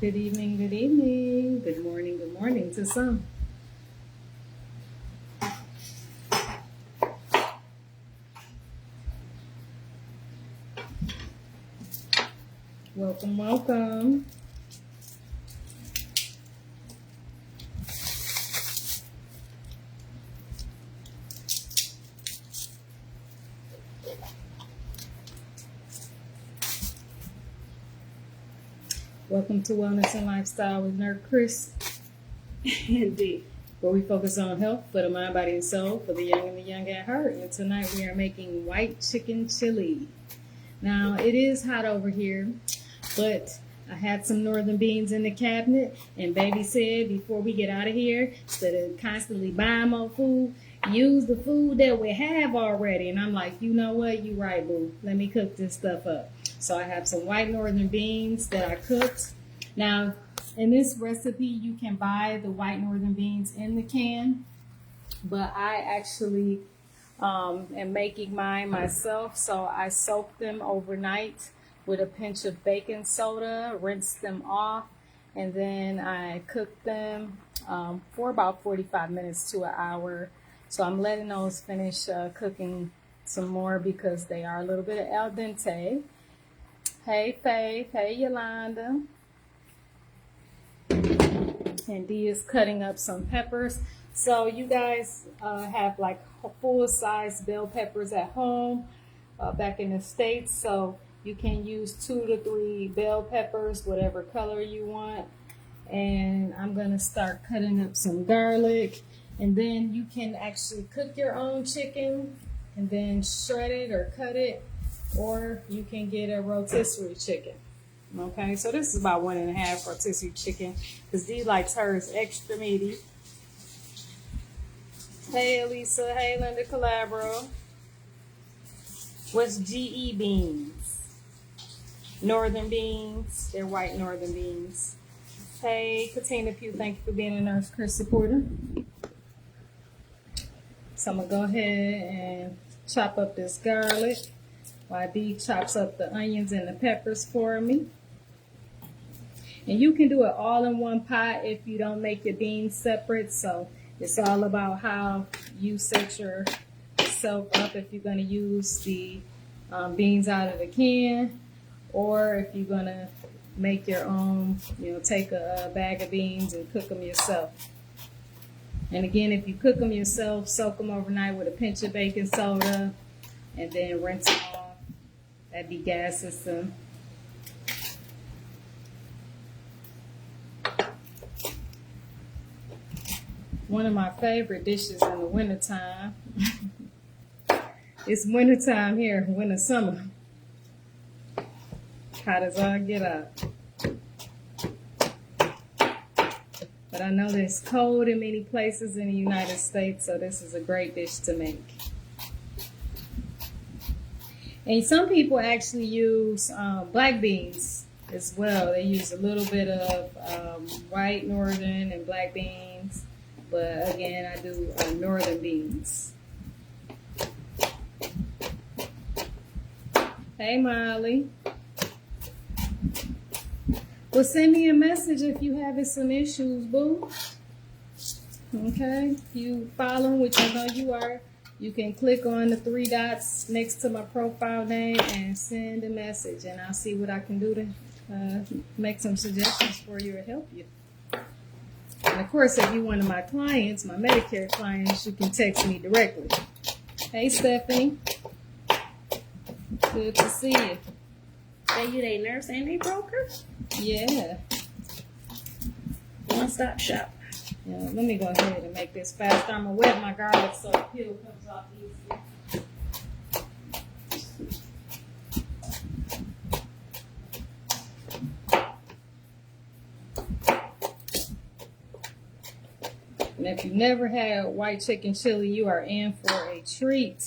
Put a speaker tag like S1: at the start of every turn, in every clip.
S1: Good evening, good morning to some. Welcome, welcome. Welcome to Wellness and Lifestyle with Nerd Chris. Indeed. Where we focus on health for the mind, body, and soul, for the young and the young at heart. And tonight we are making white chicken chili. Now, it is hot over here, but I had some northern beans in the cabinet, and baby said before we get out of here, instead of constantly buying more food, use the food that we have already. And I'm like, you know what? You right, boo. Let me cook this stuff up. So I have some white northern beans that I cooked. Now, in this recipe, you can buy the white northern beans in the can, but I actually am making mine myself. So I soaked them overnight with a pinch of baking soda, rinsed them off, and then I cooked them for about 45 minutes to an hour. So I'm letting those finish cooking some more because they are a little bit al dente. Hey Faith, hey Yolanda. And Dee is cutting up some peppers. So you guys have like full-size bell peppers at home back in the States. So you can use 2 to 3 bell peppers, whatever color you want. And I'm going to start cutting up some garlic. And then you can actually cook your own chicken and then shred it or cut it. Or you can get a rotisserie chicken. Okay, so this is about 1.5 rotisserie chicken because Dee likes hers extra meaty. Hey Elisa, hey Linda Calabro. What's GE beans? Northern beans. They're white northern beans. Hey Katina Pugh, thank you for being a Nurse Chris supporter. So I'm going to go ahead and chop up this garlic while Dee chops up the onions and the peppers for me. And you can do it all in one pot if you don't make your beans separate. So it's all about how you set yourself up if you're going to use the beans out of the can, or if you're going to make your own, take a bag of beans and cook them yourself. And again, if you cook them yourself, soak them overnight with a pinch of baking soda and then rinse them off. That'd be gas system. One of my favorite dishes in the wintertime. It's wintertime here, winter, summer. Hot as all get out. But I know that it's cold in many places in the United States, so this is a great dish to make. And some people actually use black beans as well. They use a little bit of white northern and black beans. But again, I do northern beans. Hey, Molly. Well, send me a message if you having some issues, boo. Okay? If you following, which I know you are, you can click on the 3 dots next to my profile name and send a message. And I'll see what I can do to make some suggestions for you or help you. And of course, if you're one of my clients, my Medicare clients, you can text me directly. Hey, Stephanie. Good to see you.
S2: Are you a nurse and a broker?
S1: Yeah.
S2: One-stop shop.
S1: Yeah, let me go ahead and make this fast. I'm going to wet my garlic so the peel comes off easy. And if you've never had white chicken chili, you are in for a treat.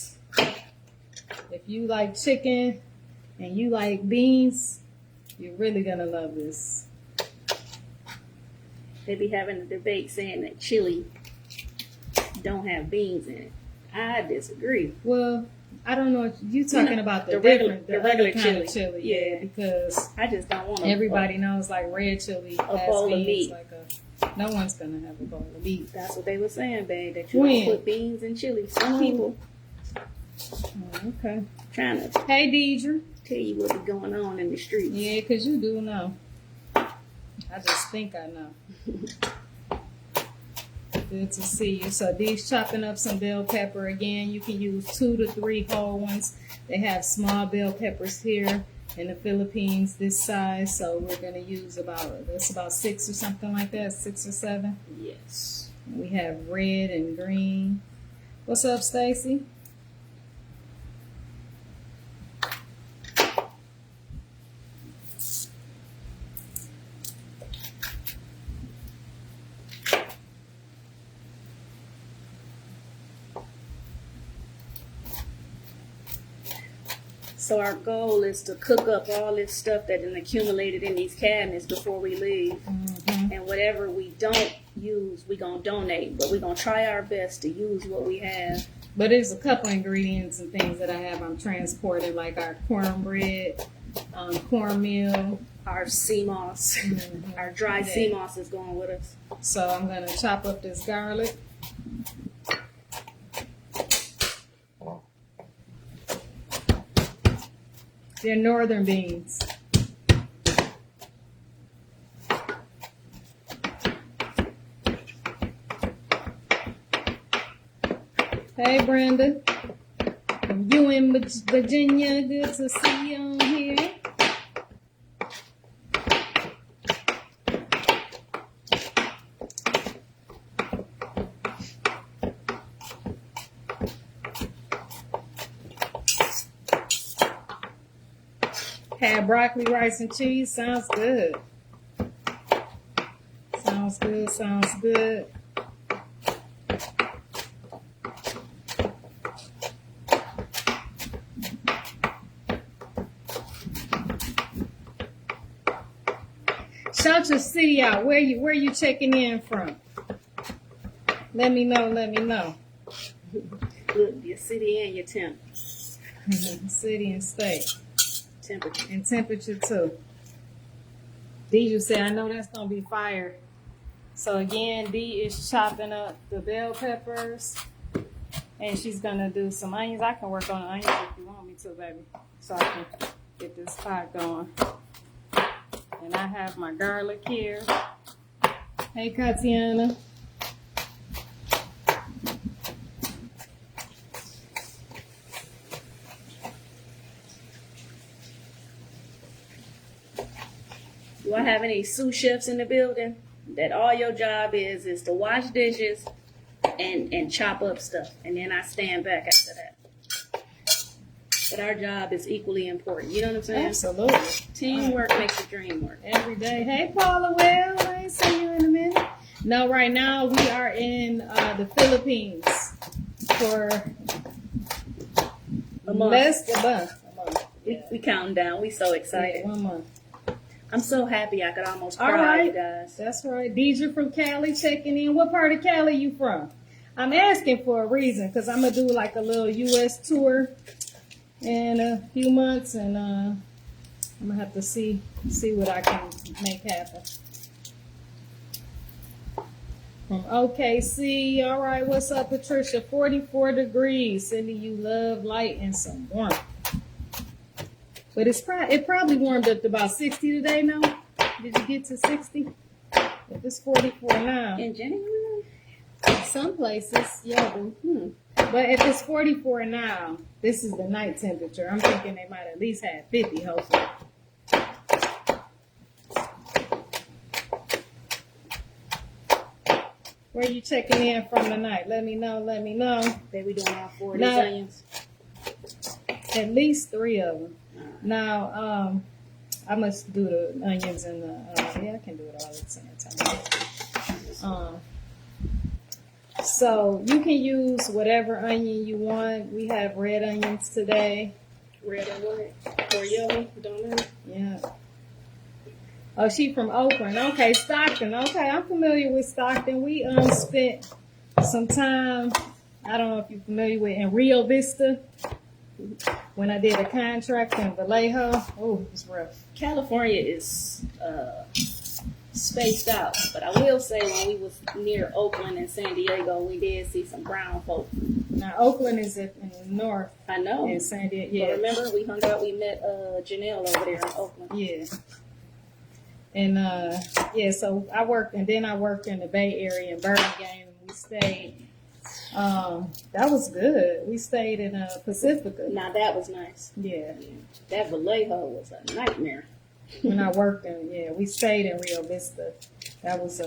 S1: If you like chicken and you like beans, you're really going to love this.
S2: They be having a debate saying that chili don't have beans in it. I disagree.
S1: Well, I don't know if you talking about the
S2: regular
S1: other kind
S2: chili.
S1: of chili.
S2: Yeah.
S1: Because
S2: I just don't want
S1: everybody knows like red chili
S2: a
S1: has
S2: bowl of
S1: beans
S2: meat.
S1: like no one's gonna have a bowl of meat.
S2: That's what they were saying, babe. That you
S1: When?
S2: don't put beans in chili. Some people
S1: Oh, okay.
S2: trying to
S1: Hey, Deidre.
S2: tell you what be going on in the streets.
S1: Yeah, because you do know. I just think I know. Good to see you. So Dee's chopping up some bell pepper again. You can use 2 to 3 whole ones. They have small bell peppers here in the Philippines this size. So we're going to use about 6 or something like that, 6 or 7.
S2: Yes.
S1: We have red and green. What's up, Stacy?
S2: So our goal is to cook up all this stuff that is accumulated in these cabinets before we leave.
S1: Mm-hmm.
S2: And whatever we don't use, we're going to donate. But we're going to try our best to use what we have.
S1: But there's a couple ingredients and things that I have. I'm transporting, like our cornbread, cornmeal.
S2: Our sea moss,
S1: Mhm.
S2: our dry sea moss is going with us.
S1: So I'm going to chop up this garlic. They're northern beans. Hey, Brenda. You in Virginia? Good to see you on here. Had broccoli, rice, and cheese. Sounds good. Sounds good. Sounds good. Shout your city out. Where you checking in from? Let me know. Let me know.
S2: Look, your city and your temp.
S1: City and state.
S2: Temperature.
S1: And temperature too. Deja said, I know that's gonna be fire. So again, Dee is chopping up the bell peppers, and she's gonna do some onions. I can work on the onions if you want me to, baby, so I can get this pot going. And I have my garlic here. Hey, Katiana.
S2: Do I have any sous chefs in the building? That all your job is to wash dishes and chop up stuff. And then I stand back after that. But our job is equally important. You know what I'm saying?
S1: Absolutely.
S2: Teamwork makes the dream work.
S1: Every day. Hey, Paula, well, I ain't seen you in a minute. No, right now we are in the Philippines for
S2: A month.
S1: less than a month.
S2: We counting down. We so excited.
S1: 1 month.
S2: I'm so happy I could almost
S1: All
S2: cry,
S1: right.
S2: you guys.
S1: That's right. Deidre from Cali checking in. What part of Cali you from? I'm asking for a reason because I'm going to do like a little U.S. tour in a few months, and I'm going to have to see what I can make happen. From OKC. All right, what's up, Patricia? 44 degrees. Sending you love, light, and some warmth. But it probably warmed up to about 60 today, no? Did you get to 60? If it's 44 now.
S2: In January?
S1: Some places, yeah. But if it's 44 now, this is the night temperature. I'm thinking they might at least have 50, hopefully. Where you checking in from tonight? Let me know. Let me know.
S2: That we doing all 4 of
S1: No.
S2: these onions?
S1: At least 3 of them. Now, I must do the onions and the, yeah, I can do it all at the same time. So you can use whatever onion you want. We have red onions today.
S2: Red or what? Or yellow? Don't know.
S1: Yeah. Oh, she from Oakland. Okay, Stockton. Okay, I'm familiar with Stockton. We spent some time, I don't know if you're familiar with, in Rio Vista. when I did a contract in Vallejo. Oh, it was rough.
S2: California is spaced out, but I will say when we was near Oakland and San Diego, we did see some brown folk.
S1: Now Oakland is in the north.
S2: I know.
S1: And San Diego,
S2: But
S1: yeah.
S2: remember, we hung out. We met Janelle over there in Oakland.
S1: Yeah. And yeah, so I worked in the Bay Area in Birmingham. We stayed. That was good. We stayed in Pacifica.
S2: Now that was nice.
S1: Yeah.
S2: That Vallejo was a nightmare.
S1: When I worked we stayed in Rio Vista. That was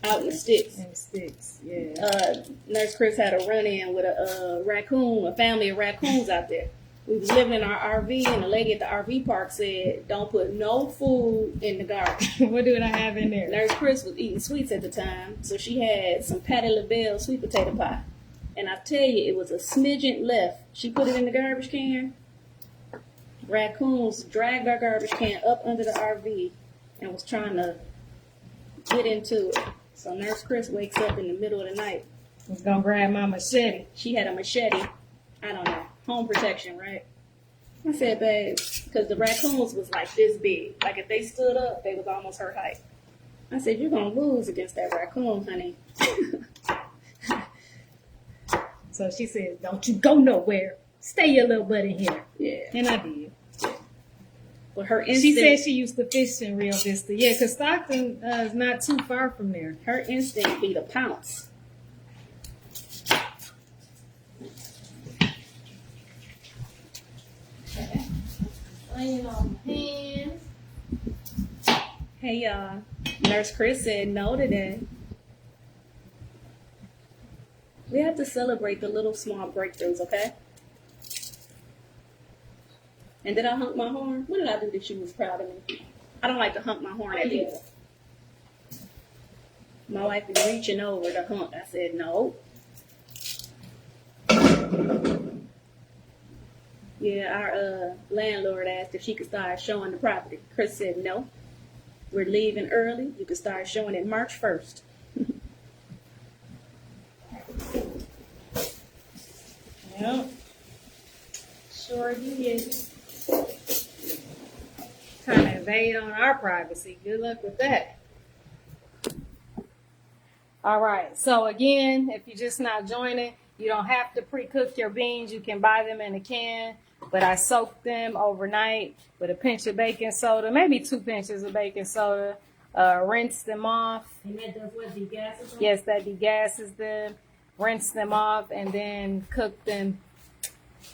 S2: Out in the sticks.
S1: in the sticks. Yeah.
S2: Nurse Chris had a run-in with a family of raccoons out there. We was living in our RV, and the lady at the RV park said, "Don't put no food in the garbage."
S1: What did I have in there?
S2: Nurse Chris was eating sweets at the time, so she had some Patti LaBelle sweet potato pie. And I tell you, it was a smidgen left. She put it in the garbage can. Raccoons dragged our garbage can up under the RV and was trying to get into it. So Nurse Chris wakes up in the middle of the night.
S1: I was gonna grab my machete.
S2: She had a machete. I don't know. Home protection, right? I said, babe, because the raccoons was like this big. Like if they stood up, they was almost her height. I said, you're going to lose against that raccoon, honey.
S1: So she said, don't you go nowhere. Stay your little butt in here.
S2: Yeah.
S1: And I did.
S2: But her instinct,
S1: She said she used to fish in Rio Vista. Yeah, because Stockton is not too far from there.
S2: her instinct be to pounce.
S1: Laying on my hands.
S2: Hey, y'all. Nurse Chris said no today. We have to celebrate the little small breakthroughs, okay? And did I honk my horn? What did I do that she was proud of me? I don't like to honk my horn at people. My wife is reaching over to honk. I said no. Yeah, our landlord asked if she could start showing the property. Chris said no. We're leaving early. You can start showing it March 1st.
S1: Yep. Sure did. Trying to invade on our privacy. Good luck with that. All right. So again, if you're just not joining, you don't have to pre-cook your beans. You can buy them in a can. But I soaked them overnight with a pinch of baking soda, maybe 2 pinches of baking soda. Rinse them off.
S2: And that does what, degasses them?
S1: Yes, that degasses them. Rinse them off and then cook them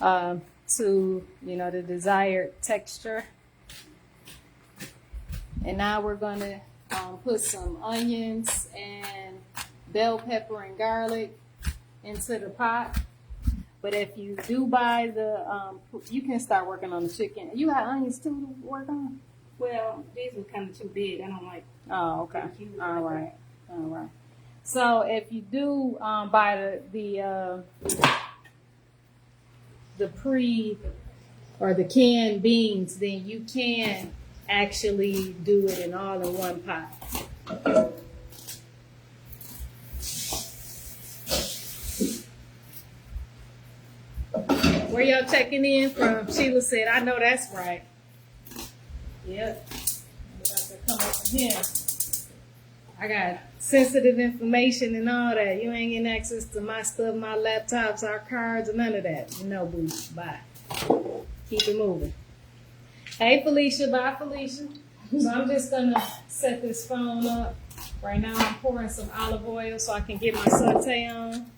S1: to, the desired texture. And now we're going to put some onions and bell pepper and garlic into the pot. But if you do buy you can start working on the chicken. You got onions too to work on?
S2: Well, these were kind of too big. I don't like.
S1: Oh, okay. All right. So if you do buy the pre or the canned beans, then you can actually do it in all in one pot. Where y'all checking in from? Sheila said, I know that's right. Yep. I'm about to come up from here. I got sensitive information and all that. You ain't getting access to my stuff, my laptops, our cards, and none of that. Boo. Bye. Keep it moving. Hey, Felicia. Bye, Felicia. So I'm just going to set this phone up. Right now I'm pouring some olive oil so I can get my saute on.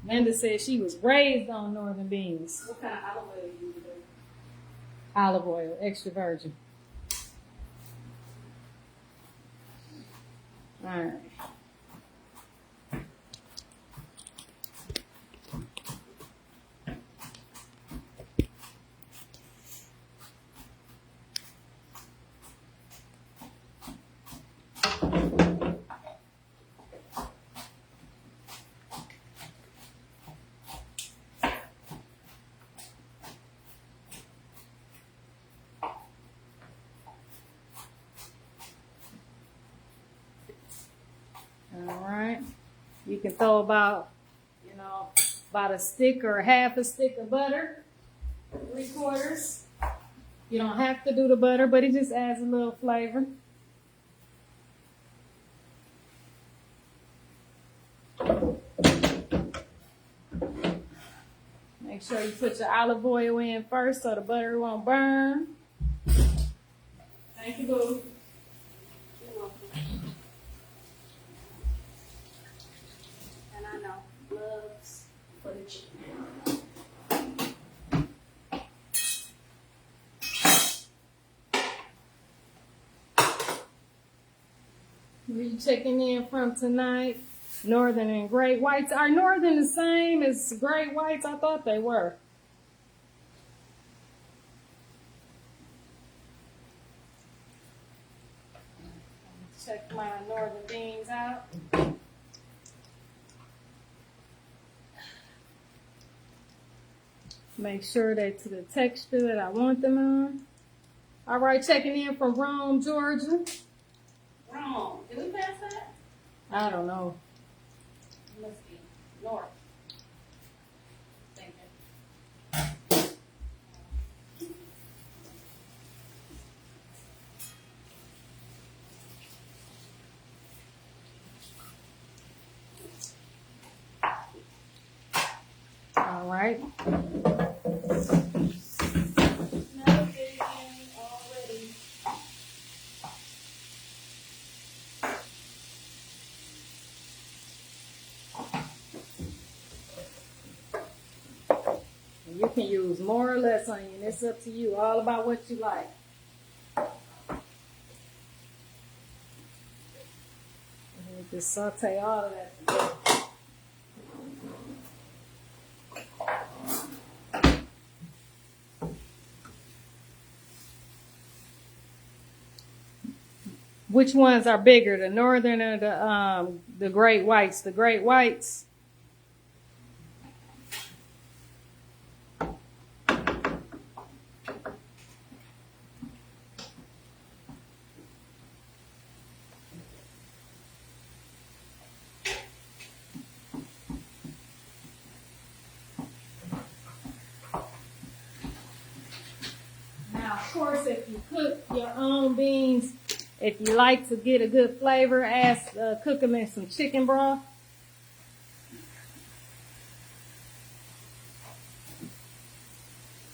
S1: Linda said she was raised on northern beans.
S2: What kind of olive oil you use?
S1: Olive oil, extra virgin. All right. All right. You can throw about a stick or half a stick of butter 3/4. You don't have to do the butter, but it just adds a little flavor. Make sure you put your olive oil in first so the butter won't burn. Thank you, boo.
S2: And I know gloves for the chicken.
S1: Where you checking in from tonight? Northern and Great Whites. Are Northern the same as Great Whites? I thought they were. Check my Northern beans out. Make sure they're to the texture that I want them on. All right, checking in from Rome, Georgia.
S2: Wrong. Did we pass that?
S1: I don't know.
S2: It must be north. Thinking.
S1: All right.
S2: Already.
S1: You can use more or less onion. It's up to you. All about what you like. And just saute all of that together. Which ones are bigger, the Northern or the Great Whites? The Great Whites. Now, of course, if you cook your own beans, if you like to get a good flavor, cook them in some chicken broth.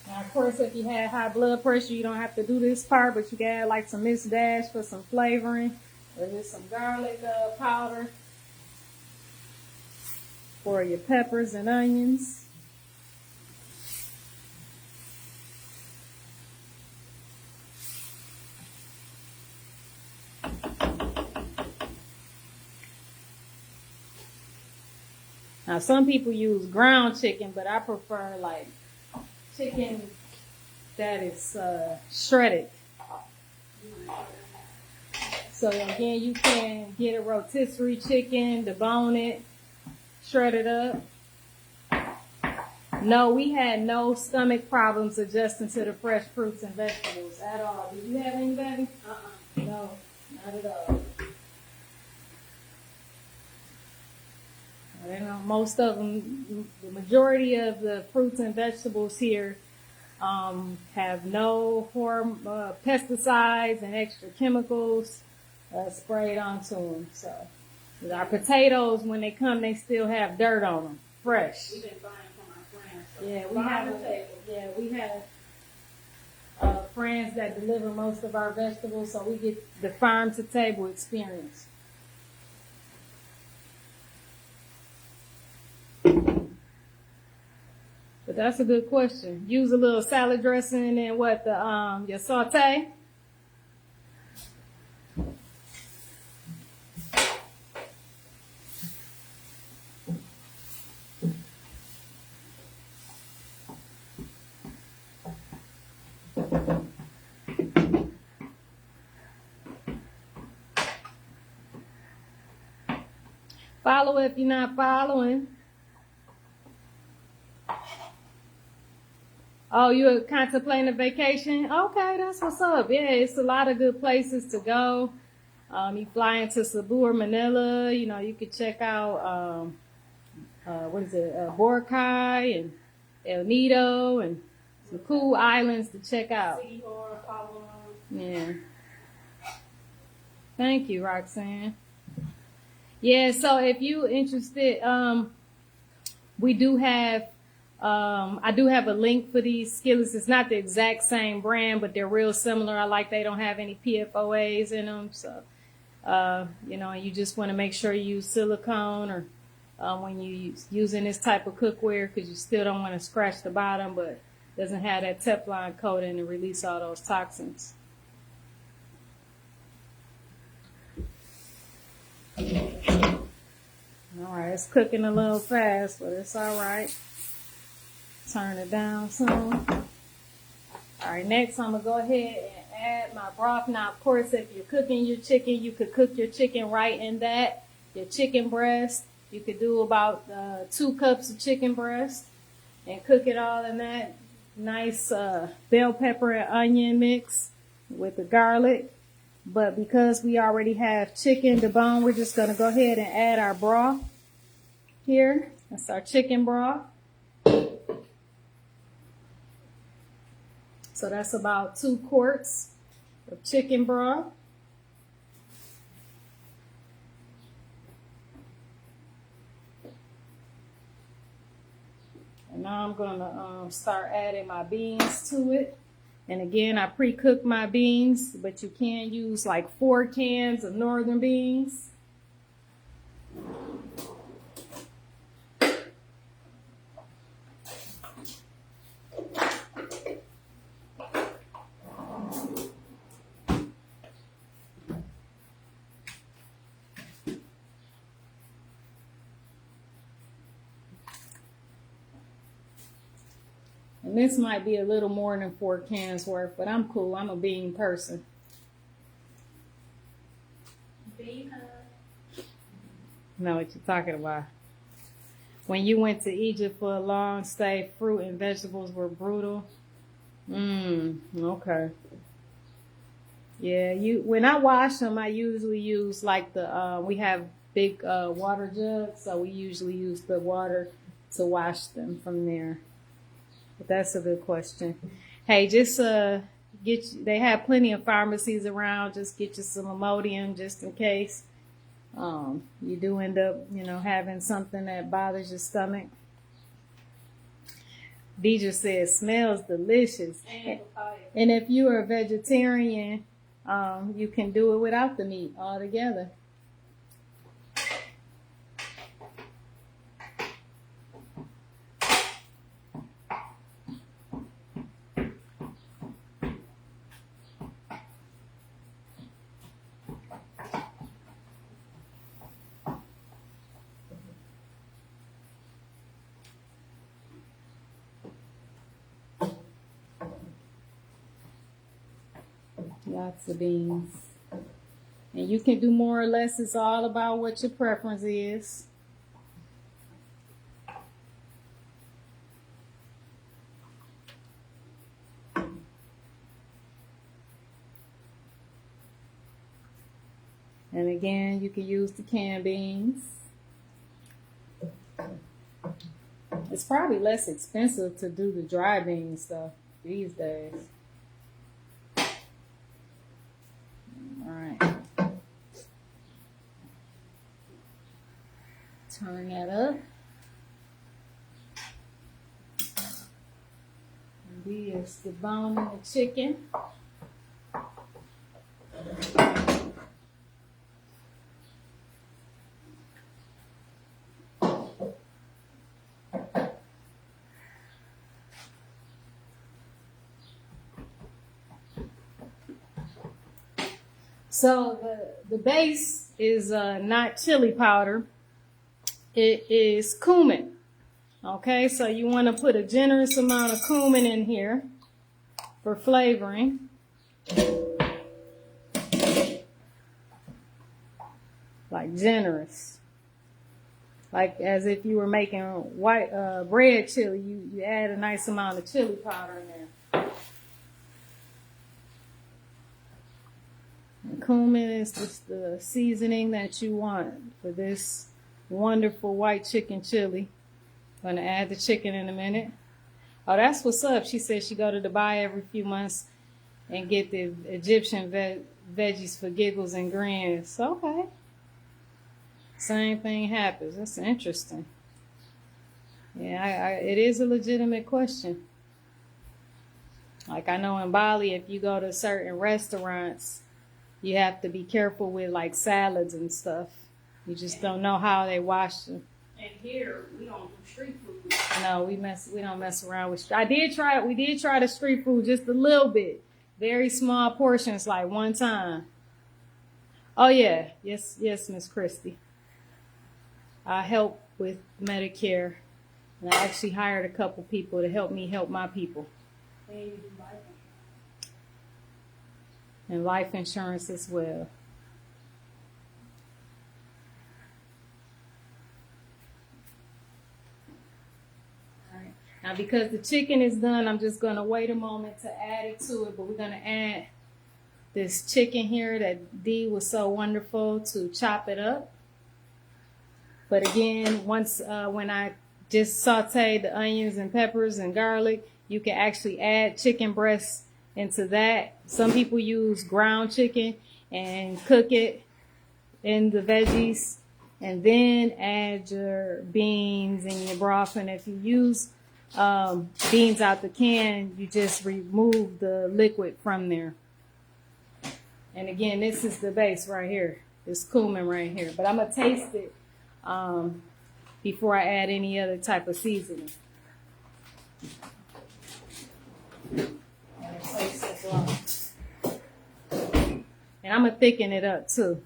S1: Now, of course, if you have high blood pressure, you don't have to do this part, but you can add like some Miss Dash for some flavoring, or just some garlic powder for your peppers and onions. Now, some people use ground chicken, but I prefer like chicken that is shredded. So again, you can get a rotisserie chicken, debone it, shred it up. No, we had no stomach problems adjusting to the fresh fruits and vegetables at all. Did you have any, baby? No, not at all. You know, most of them, the majority of the fruits and vegetables here have no pesticides and extra chemicals sprayed onto them. So our potatoes, when they come, they still have dirt on them, fresh.
S2: We've been buying from our friends. So
S1: Yeah, we have friends that deliver most of our vegetables, so we get the farm to table experience. But that's a good question. Use a little salad dressing and what your saute. Follow if you're not following. Oh, you're contemplating a vacation? Okay, that's what's up. Yeah, it's a lot of good places to go. You fly into Cebu or Manila, you could check out, Boracay and El Nido and Some cool islands to check out.
S2: Seahorse, Palomar.
S1: Yeah. Thank you, Roxanne. Yeah, so if you interested, we do have, I do have a link for these skillets. It's not the exact same brand, but they're real similar. I like they don't have any PFOAs in them. So, you just want to make sure you use silicone or when you using this type of cookware, because you still don't want to scratch the bottom, but doesn't have that Teflon coating to release all those toxins. All right, it's cooking a little fast, but it's all right. Turn it down some. All right, next I'm going to go ahead and add my broth. Now, of course, if you're cooking your chicken, you could cook your chicken right in that. Your chicken breast, you could do about 2 cups of chicken breast and cook it all in that nice bell pepper and onion mix with the garlic. But because we already have chicken debone, we're just going to go ahead and add our broth here. That's our chicken broth. So that's about 2 quarts of chicken broth. And now I'm going to start adding my beans to it. And again, I pre-cooked my beans, but you can use like 4 cans of northern beans. And this might be a little more than 4 cans worth, but I'm cool. I'm a bean person.
S2: Bean hug.
S1: Know what you're talking about. When you went to Egypt for a long stay, fruit and vegetables were brutal. Okay. Yeah, when I wash them, I usually use like we have big water jugs, so we usually use the water to wash them from there. But that's a good question. Hey, just they have plenty of pharmacies around. Just get you some Imodium just in case you do end up, having something that bothers your stomach. Deidre says, smells delicious. And if you are a vegetarian, you can do it without the meat altogether. Lots of beans. And you can do more or less. It's all about what your preference is. And again, you can use the canned beans. It's probably less expensive to do the dry bean stuff these days. Alright. Turn that up. And here's the bone in the chicken. So the base is not chili powder. It is cumin. Okay, so you want to put a generous amount of cumin in here for flavoring. Like generous. Like as if you were making white red chili, you add a nice amount of chili powder in there. Cumin is just the seasoning that you want for this wonderful white chicken chili. I'm going to add the chicken in a minute. Oh, that's what's up. She said she go to Dubai every few months and get the Egyptian veggies for giggles and grins. Okay. Same thing happens. That's interesting. Yeah, it is a legitimate question. Like I know in Bali, if you go to certain restaurants, you have to be careful with like salads and stuff. You just don't know how they wash them.
S2: And here we don't do street food.
S1: No, we don't mess around with. We did try the street food just a little bit, very small portions, like one time. Oh yeah, yes, Miss Christie. I help with Medicare, and I actually hired a couple people to help me help my people.
S2: And you do life insurance.
S1: And life insurance as well. Now, because the chicken is done, I'm just going to wait a moment to add it to it. But we're going to add this chicken here that Dee was so wonderful to chop it up. But again, when I just saute the onions and peppers and garlic, you can actually add chicken breasts into that. Some people use ground chicken and cook it in the veggies and then add your beans and your broth. And if you use beans out the can, you just remove the liquid from there. And again, this is the base right here, this cumin right here. But I'm gonna taste it before I add any other type of seasoning. And I'm gonna thicken it up too.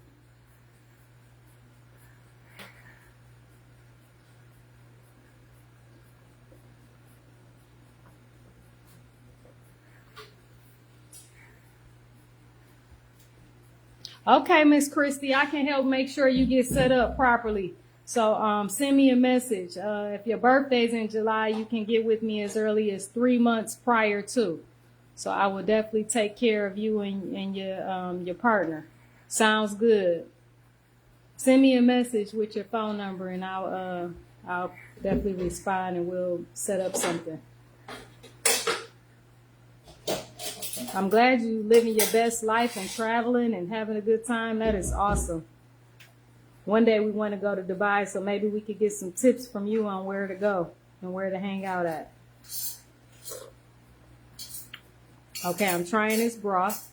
S1: Okay, Miss Christie, I can help make sure you get set up properly. So send me a message. If your birthday's in July, you can get with me as early as 3 months prior to. So I will definitely take care of you and your partner. Sounds good. Send me a message with your phone number, and I'll definitely respond, and we'll set up something. I'm glad you living your best life and traveling and having a good time. That is awesome. One day we want to go to Dubai, so maybe we could get some tips from you on where to go and where to hang out at. Okay, I'm trying this broth.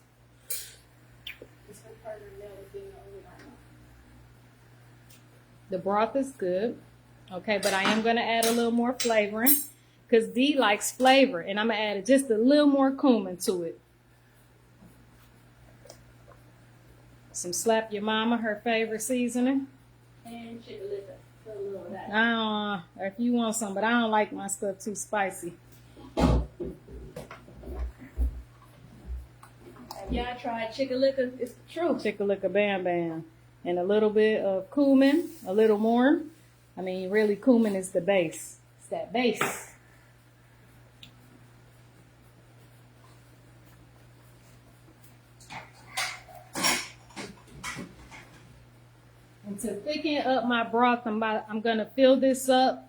S1: The broth is good. Okay, but I am going to add a little more flavoring because Dee likes flavor, and I'm going to add just a little more cumin to it. Some Slap Your Mama, her favorite seasoning.
S2: And chilli. Put a little of that.
S1: If you want some, but I don't like my stuff too spicy.
S2: Have y'all tried Chickalicka? It's the truth.
S1: Chickalicka Bam Bam. And a little bit of cumin, a little more. I mean, really, cumin is the base. It's that base. And to thicken up my broth, I'm going to fill this up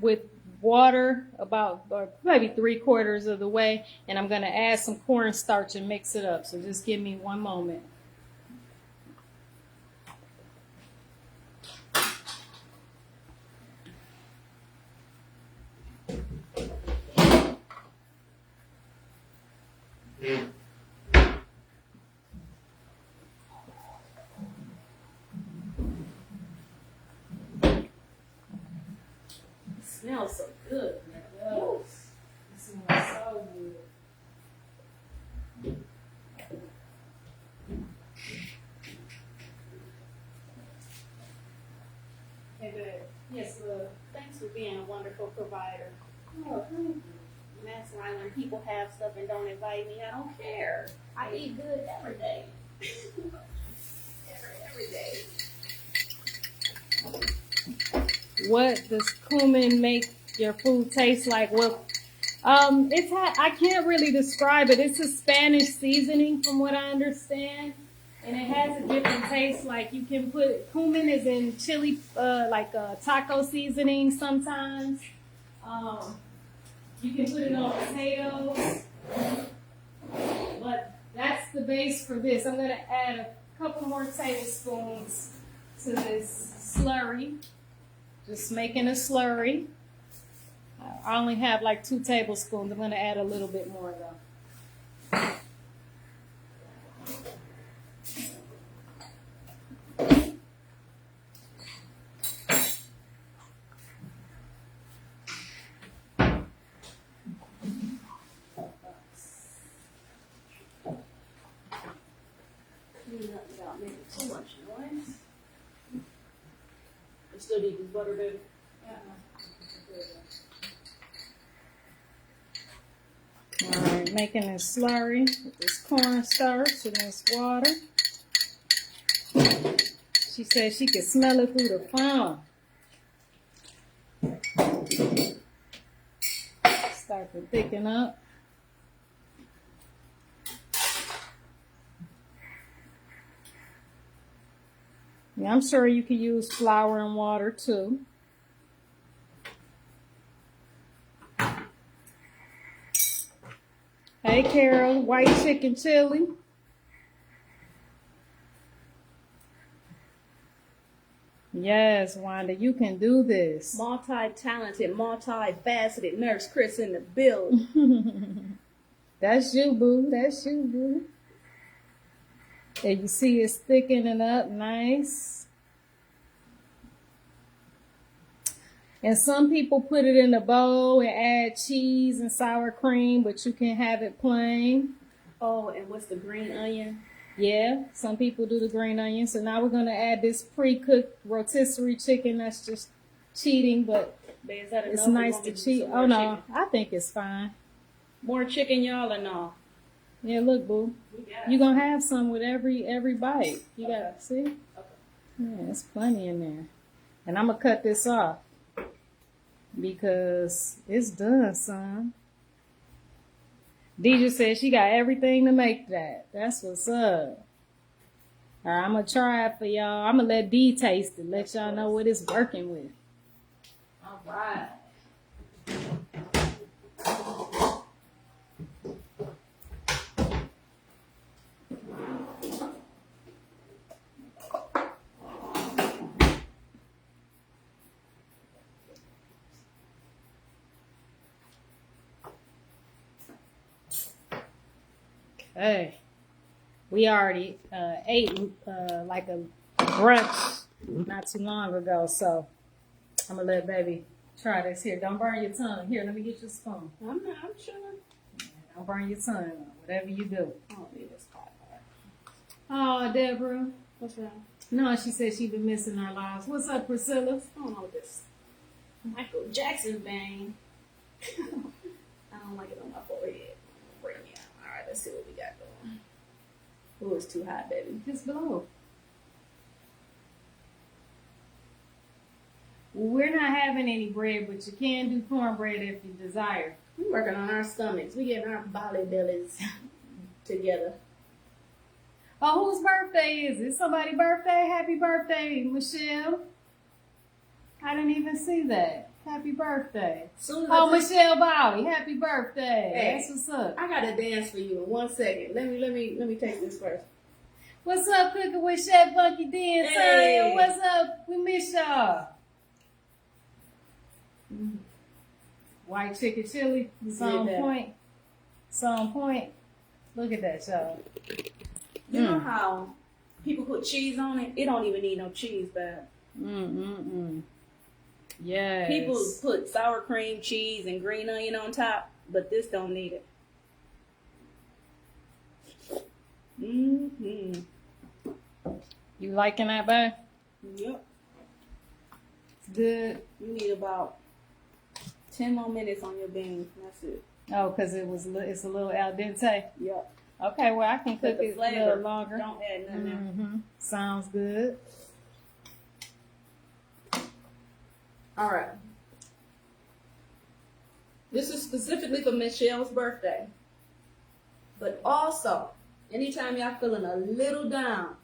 S1: with water or maybe 3/4 of the way. And I'm going to add some cornstarch and mix it up. So just give me one moment. It smells so good. It does. It smells so good.
S2: Hey, babe. Yes, love. Thanks for being a wonderful provider.
S1: Oh, thank you.
S2: And that's why when people have stuff and don't invite me, I don't care. I eat good every day. every day.
S1: What does cumin make your food taste like? Well, I can't really describe it. It's a Spanish seasoning from what I understand. And it has a different taste. Like you can put, cumin is in chili, taco seasoning sometimes. You can put it on potatoes, but that's the base for this. I'm gonna add a couple more tablespoons to this slurry. Just making a slurry. I only have like 2 tablespoons. I'm gonna add a little bit more though.
S2: Clean up without making too much noise. You still need this butter, baby?
S1: Alright, making this slurry with this cornstarch and this water. She said she could smell it through the phone. Start to thicken up. Yeah, I'm sure you can use flour and water too. Hey Carol, white chicken chili. Yes, Wanda, you can do this.
S2: Multi-talented, multi-faceted Nurse Chris in the building.
S1: That's you, boo. That's you, boo. And you see it's thickening up nice. And some people put it in a bowl and add cheese and sour cream, but you can have it plain.
S2: Oh, and what's the green onion?
S1: Yeah, some people do the green onion. So now we're going to add this pre-cooked rotisserie chicken. That's just cheating, but
S2: Babe, is that enough?
S1: it's nice to cheat. Oh, no,
S2: chicken?
S1: I think it's fine.
S2: More chicken, y'all, or no?
S1: Yeah, look, boo. You're going to have some with every bite. You got to see?
S2: Okay.
S1: Yeah, there's plenty in there. And I'm going to cut this off because it's done, son. Deidre said she got everything to make that. That's what's up. All right, I'm going to try it for y'all. I'm going to let Dee taste it. Let y'all know what it's working with.
S2: All right.
S1: Hey, we already ate like a brunch not too long ago, so I'm gonna let baby try this here. Don't burn your tongue. Here, let me get you a spoon.
S2: I'm chilling.
S1: Don't burn your tongue. Whatever you do.
S2: I don't need this pot.
S1: Oh, Deborah.
S2: What's wrong?
S1: No, she said she'd been missing our lives. What's up, Priscilla?
S2: I don't know what this Michael Jackson bang. I don't like it on my forehead. Bring me out. All right, let's see what we got going. Oh, it's too hot, baby.
S1: Just blow. We're not having any bread, but you can do cornbread if you desire.
S2: We working on our stomachs. We getting our body bellies together.
S1: Oh, whose birthday is it? Somebody's birthday? Happy birthday, Michelle. I didn't even see that. Happy birthday. Oh, Michelle Bowie, happy birthday.
S2: Hey,
S1: that's what's up.
S2: I gotta dance for you in 1 second. Let me take this first.
S1: What's up, Cooking with Chef Funky D and
S2: Hey.
S1: Sonya? What's up? We miss y'all. White chicken chili. It's on point. It's on point. Look at that, y'all.
S2: You know how people put cheese on it? It don't even need no cheese, babe.
S1: Yes.
S2: People put sour cream, cheese, and green onion on top, but this don't need it. Mm-hmm.
S1: You liking that, babe?
S2: Yep.
S1: It's good.
S2: You need about 10 more minutes on your beans. That's it.
S1: Oh, because it's a little al dente.
S2: Yep.
S1: Okay, well, I can cook
S2: The
S1: it a
S2: flavor,
S1: little longer.
S2: don't add nothing else.
S1: Sounds good.
S2: All right. This is specifically for Michelle's birthday. But also, anytime y'all feeling a little down,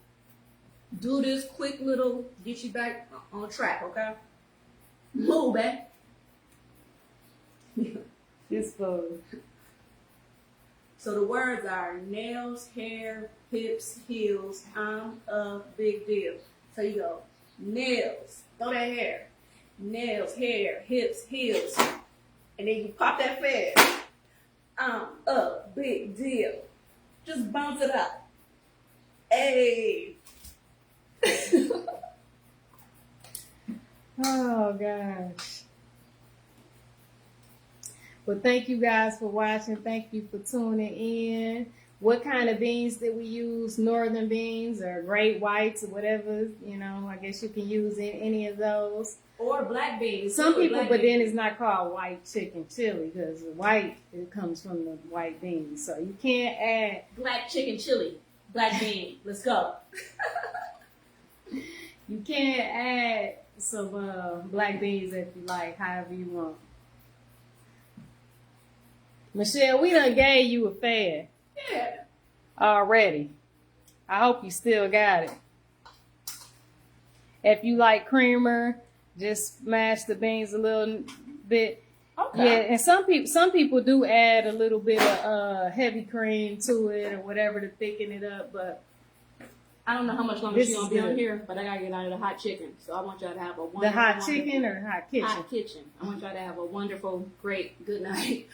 S2: do this quick little get you back on track, okay? Move back.
S1: Just food.
S2: So the words are nails, hair, hips, heels. I'm a big deal. So you go nails, throw that hair, nails, hair, hips, heels, and then you pop that fast. I'm a big deal. Just bounce it up. Hey.
S1: Oh gosh. Well, thank you guys for watching. Thank you for tuning in. What kind of beans did we use? Northern beans or great whites or whatever, you know, I guess you can use any of those.
S2: Or black beans.
S1: Some people,
S2: black
S1: but
S2: beans.
S1: then it's not called white chicken chili because the white, it comes from the white beans. So you can't add.
S2: Black chicken chili. Black bean. Let's go.
S1: You can't add some black beans if you like, however you want. Michelle, we done gave you a fad
S2: Yeah.
S1: already. I hope you still got it. If you like creamer, just smash the beans a little bit.
S2: Okay.
S1: Yeah, and some people do add a little bit of heavy cream to it or whatever to thicken it up, but
S2: I don't know how much longer
S1: This
S2: she's
S1: is
S2: gonna be on
S1: good.
S2: here, but I gotta get out of the hot chicken. So I want y'all to have a wonderful
S1: the hot
S2: wonderful-
S1: chicken or the hot kitchen.
S2: Hot kitchen. I want y'all to have a wonderful, great, good night.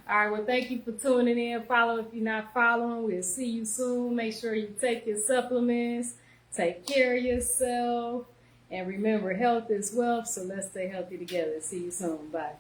S1: All right, well, thank you for tuning in. Follow if you're not following. We'll see you soon. Make sure you take your supplements, take care of yourself, and remember, health is wealth, so let's stay healthy together. See you soon. Bye.